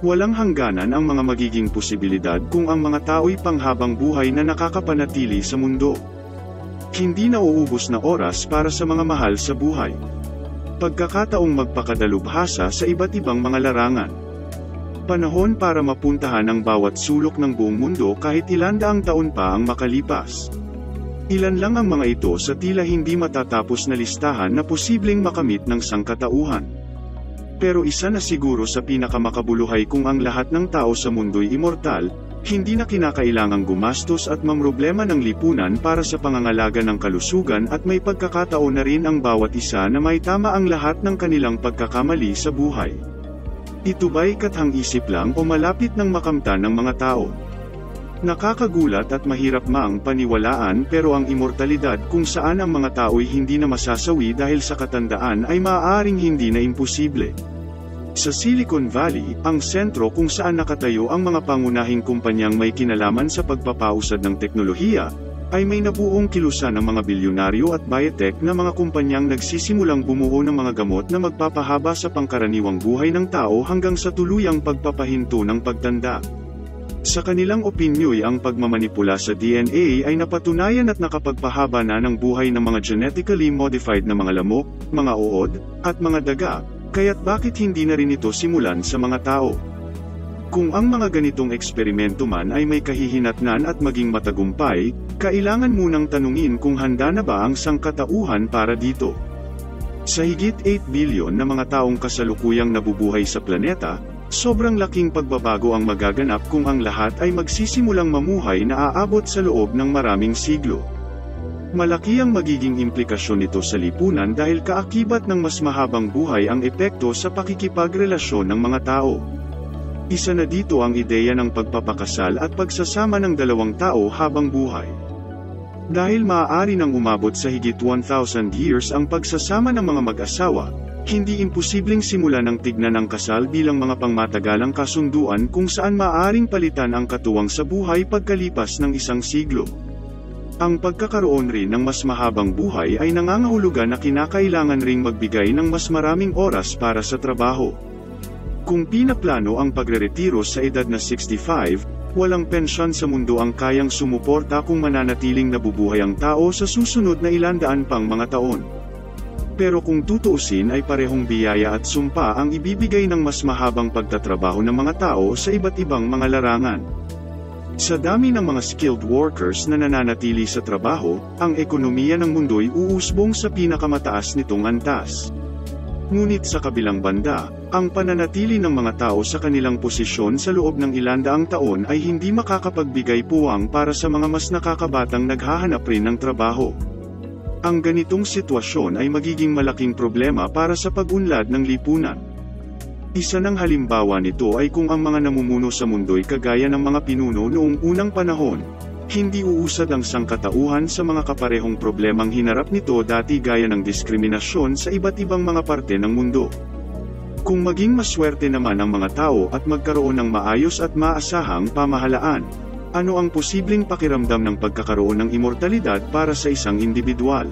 Walang hangganan ang mga magiging posibilidad kung ang mga tao'y panghabang buhay na nakakapanatili sa mundo. Hindi nauubos na oras para sa mga mahal sa buhay. Pagkakataong magpakadalubhasa sa iba't ibang mga larangan. Panahon para mapuntahan ang bawat sulok ng buong mundo kahit ilan daang taon pa ang makalipas. Ilan lang ang mga ito sa tila hindi matatapos na listahan na posibleng makamit ng sangkatauhan. Pero isa na siguro sa pinakamakabuluhay kung ang lahat ng tao sa mundo'y immortal, hindi na kinakailangang gumastos at mamroblema ng lipunan para sa pangangalaga ng kalusugan at may pagkakataon na rin ang bawat isa na maitama ang lahat ng kanilang pagkakamali sa buhay. Ito ba'y kathang-isip lang o malapit ng makamtan ng mga tao? Nakakagulat at mahirap maang paniwalaan pero ang immortalidad kung saan ang mga tao'y hindi na masasawi dahil sa katandaan ay maaaring hindi na imposible. Sa Silicon Valley, ang sentro kung saan nakatayo ang mga pangunahing kumpanyang may kinalaman sa pagpapausad ng teknolohiya, ay may nabuong kilusan ng mga bilyonaryo at biotech na mga kumpanyang nagsisimulang bumuo ng mga gamot na magpapahaba sa pangkaraniwang buhay ng tao hanggang sa tuluyang pagpapahinto ng pagtanda. Sa kanilang opinyo'y ang pagmamanipula sa DNA ay napatunayan at nakapagpahaba na ng buhay ng mga genetically modified na mga lamok, mga uod, at mga daga, kaya't bakit hindi na rin ito simulan sa mga tao? Kung ang mga ganitong eksperimento man ay may kahihinatnan at maging matagumpay, kailangan munang tanungin kung handa na ba ang sangkatauhan para dito. Sa higit 8 bilyon na mga taong kasalukuyang nabubuhay sa planeta, sobrang laking pagbabago ang magaganap kung ang lahat ay magsisimulang mamuhay na aabot sa loob ng maraming siglo. Malaki ang magiging implikasyon nito sa lipunan dahil kaakibat ng mas mahabang buhay ang epekto sa pakikipagrelasyon ng mga tao. Isa na dito ang ideya ng pagpapakasal at pagsasama ng dalawang tao habang buhay. Dahil maaari nang umabot sa higit 1,000 years ang pagsasama ng mga mag-asawa, hindi imposibleng simulan ng tignan ang kasal bilang mga pangmatagalang kasunduan kung saan maaaring palitan ang katuwang sa buhay pagkalipas ng isang siglo. Ang pagkakaroon rin ng mas mahabang buhay ay nangangahulugan na kinakailangan ring magbigay ng mas maraming oras para sa trabaho. Kung pinaplano ang pagreretiro sa edad na 65, walang pensyon sa mundo ang kayang sumuporta kung mananatiling nabubuhay ang tao sa susunod na ilandaan pang mga taon. Pero kung tutuusin ay parehong biyaya at sumpa ang ibibigay ng mas mahabang pagtatrabaho ng mga tao sa iba't ibang mga larangan. Sa dami ng mga skilled workers na nananatili sa trabaho, ang ekonomiya ng mundo'y uusbong sa pinakamataas nitong antas. Ngunit sa kabilang banda, ang pananatili ng mga tao sa kanilang posisyon sa loob ng ilandaang taon ay hindi makakapagbigay puwang para sa mga mas nakakabatang naghahanap rin ng trabaho. Ang ganitong sitwasyon ay magiging malaking problema para sa pag-unlad ng lipunan. Isa ng halimbawa nito ay kung ang mga namumuno sa mundo'y kagaya ng mga pinuno noong unang panahon, hindi uusad ang sangkatauhan sa mga kaparehong problemang hinarap nito dati gaya ng diskriminasyon sa iba't ibang mga parte ng mundo. Kung maging maswerte naman ang mga tao at magkaroon ng maayos at maasahang pamahalaan, ano ang posibleng pakiramdam ng pagkakaroon ng immortalidad para sa isang individual?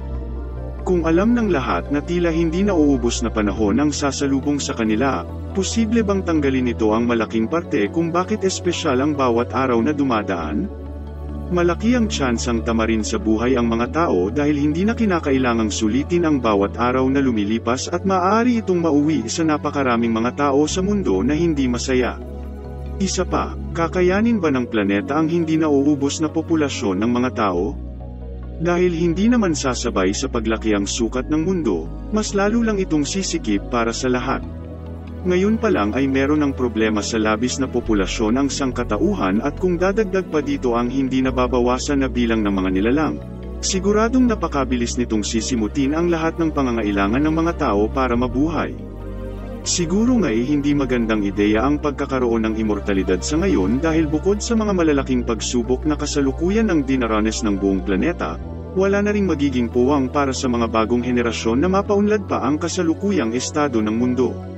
Kung alam ng lahat na tila hindi nauubos na panahon ang sasalubong sa kanila, posible bang tanggalin nito ang malaking parte kung bakit espesyal ang bawat araw na dumadaan? Malaki ang tsansang tamarin sa buhay ang mga tao dahil hindi na kinakailangang sulitin ang bawat araw na lumilipas at maaari itong mauwi sa napakaraming mga tao sa mundo na hindi masaya. Isa pa, kakayanin ba ng planeta ang hindi nauubos na populasyon ng mga tao? Dahil hindi naman sasabay sa paglaki ang sukat ng mundo, mas lalo lang itong sisikip para sa lahat. Ngayon pa lang ay meron ng problema sa labis na populasyon ang sangkatauhan at kung dadagdag pa dito ang hindi nababawasan na bilang ng mga nilalang, siguradong napakabilis nitong sisimutin ang lahat ng pangangailangan ng mga tao para mabuhay. Siguro nga'y hindi magandang ideya ang pagkakaroon ng immortalidad sa ngayon dahil bukod sa mga malalaking pagsubok na kasalukuyan ang dinaranas ng buong planeta, wala na ring magiging puwang para sa mga bagong henerasyon na mapaunlad pa ang kasalukuyang estado ng mundo.